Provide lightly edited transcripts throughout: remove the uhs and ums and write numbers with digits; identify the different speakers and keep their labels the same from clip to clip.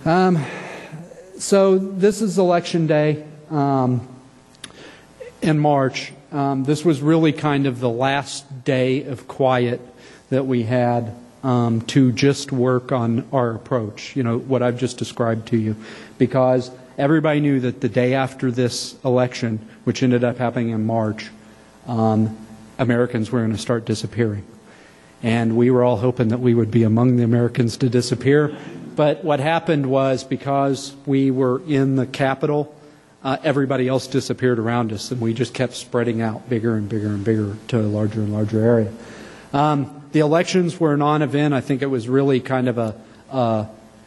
Speaker 1: So this is election day in March. This was really kind of the last day of quiet that we had to just work on our approach, you know, what I've just described to you, because everybody knew that the day after this election, which ended up happening in March, Americans were going to start disappearing. And we were all hoping that we would be among the Americans to disappear. But what happened was, because we were in the Capitol, everybody else disappeared around us, and we just kept spreading out bigger and bigger and bigger to a larger and larger area. The elections were a non-event. I think it was really kind of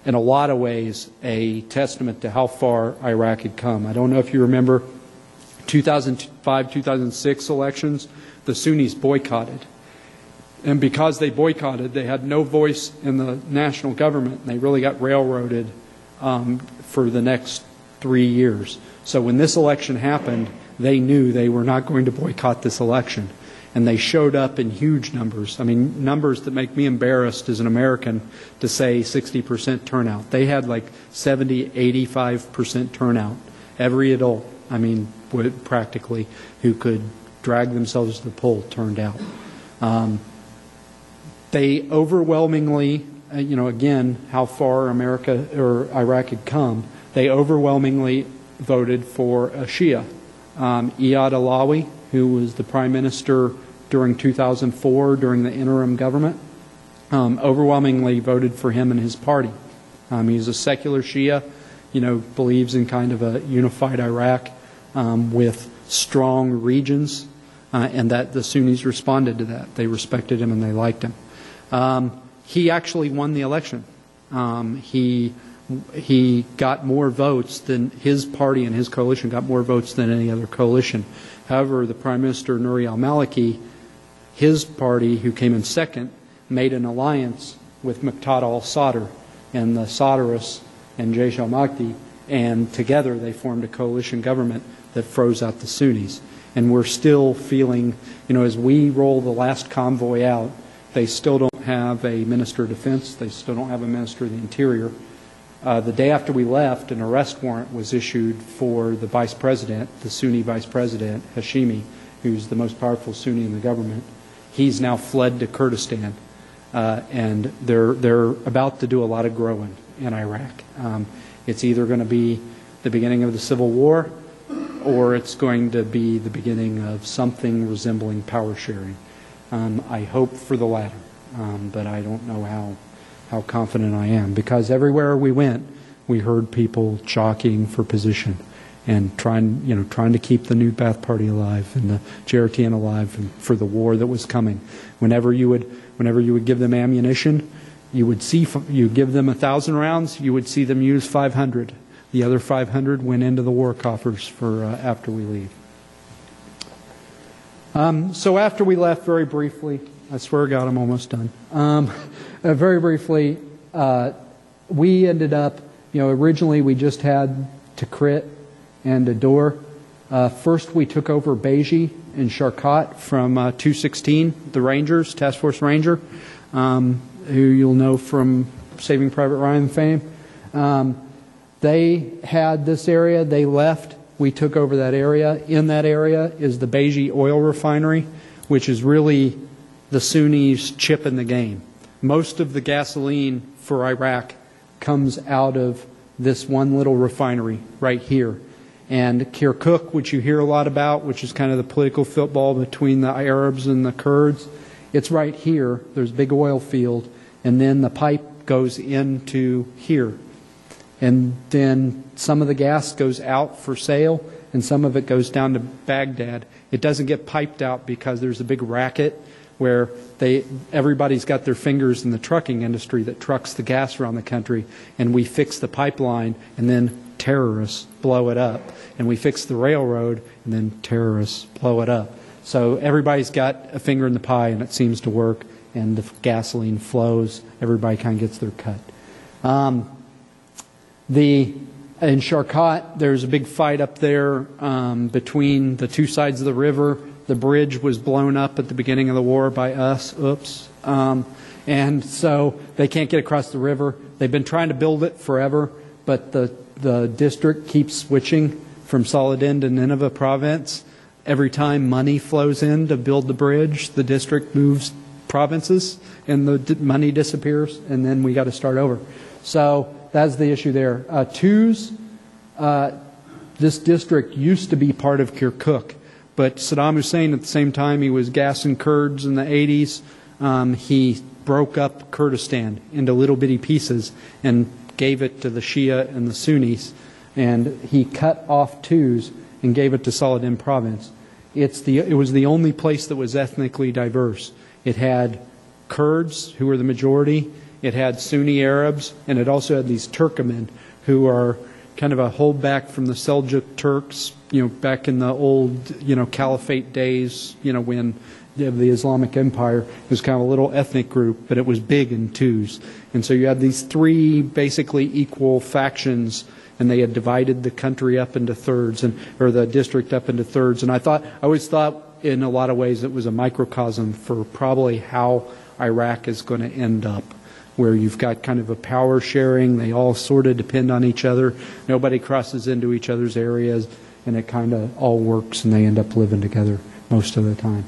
Speaker 1: in a lot of ways, a testament to how far Iraq had come. I don't know if you remember 2005, 2006 elections, the Sunnis boycotted. And because they boycotted, they had no voice in the national government, and they really got railroaded for the next 3 years. So when this election happened, they knew they were not going to boycott this election. And they showed up in huge numbers. I mean, numbers that make me embarrassed as an American to say 60% turnout. They had like 70, 85% turnout. Every adult, I mean, practically, who could drag themselves to the poll turned out. They overwhelmingly, you know, again, how far America or Iraq had come, they overwhelmingly voted for a Shia. Iyad Allawi, who was the prime minister during 2004 during the interim government, overwhelmingly voted for him and his party. He's a secular Shia, you know, believes in kind of a unified Iraq with strong regions, and that the Sunnis responded to that. They respected him and they liked him. He actually won the election. He got more votes than his party, and his coalition got more votes than any other coalition. However, the Prime Minister, Nouri al-Maliki, his party, who came in second, made an alliance with Muqtada al-Sadr and the Sadrists and Jaish al-Mahdi, and together they formed a coalition government that froze out the Sunnis. And we're still feeling, you know, as we roll the last convoy out, they still don't have a Minister of Defense. They still don't have a Minister of the Interior. The day after we left, an arrest warrant was issued for the Vice President, the Sunni Vice President, Hashimi, who's the most powerful Sunni in the government. He's now fled to Kurdistan, and they're about to do a lot of growing in Iraq. It's either going to be the beginning of the Civil War, or it's going to be the beginning of something resembling power sharing. I hope for the latter, but I don't know how confident I am, because everywhere we went, we heard people jockeying for position and trying to keep the New Ba'ath Party alive and the JRTN alive and for the war that was coming. Whenever you would give them ammunition, you give them 1,000 rounds, you would see them use 500. The other 500 went into the war coffers for after we leave. So after we left, very briefly, I swear to God, I'm almost done. Very briefly, we ended up, originally we just had Tikrit and Adur. First, we took over Beji and Sharkat from 216, the Rangers, Task Force Ranger, who you'll know from Saving Private Ryan fame. They had this area. They left. We took over that area. In that area is the Beji oil refinery, which is really the Sunnis' chip in the game. Most of the gasoline for Iraq comes out of this one little refinery right here. And Kirkuk, which you hear a lot about, which is kind of the political football between the Arabs and the Kurds, it's right here. There's a big oil field, and then the pipe goes into here. And then some of the gas goes out for sale, and some of it goes down to Baghdad. It doesn't get piped out because there's a big racket where everybody's got their fingers in the trucking industry that trucks the gas around the country, and we fix the pipeline, and then terrorists blow it up. And we fix the railroad, and then terrorists blow it up. So everybody's got a finger in the pie, and it seems to work, and the gasoline flows. Everybody kind of gets their cut. In Sharkat, there's a big fight up there between the two sides of the river. The bridge was blown up at the beginning of the war by us. Oops. And so they can't get across the river. They've been trying to build it forever, but the district keeps switching from Saladin to Nineveh province. Every time money flows in to build the bridge, the district moves provinces and the money disappears, and then we got to start over. So that's the issue there. Twos, this district used to be part of Kirkuk, but Saddam Hussein, at the same time he was gassing Kurds in the 80s, he broke up Kurdistan into little bitty pieces and gave it to the Shia and the Sunnis, and he cut off twos and gave it to Saladin province. It was the only place that was ethnically diverse. It had Kurds, who were the majority, it had Sunni Arabs, and it also had these Turkomen, who are kind of a holdback from the Seljuk Turks, back in the old, caliphate days, when the Islamic Empire. It was kind of a little ethnic group, but it was big in twos. And so you had these three basically equal factions, and they had divided the country up into thirds, or the district up into thirds. And I always thought in a lot of ways it was a microcosm for probably how Iraq is going to end up, where you've got kind of a power sharing. They all sort of depend on each other. Nobody crosses into each other's areas, and it kind of all works, and they end up living together most of the time.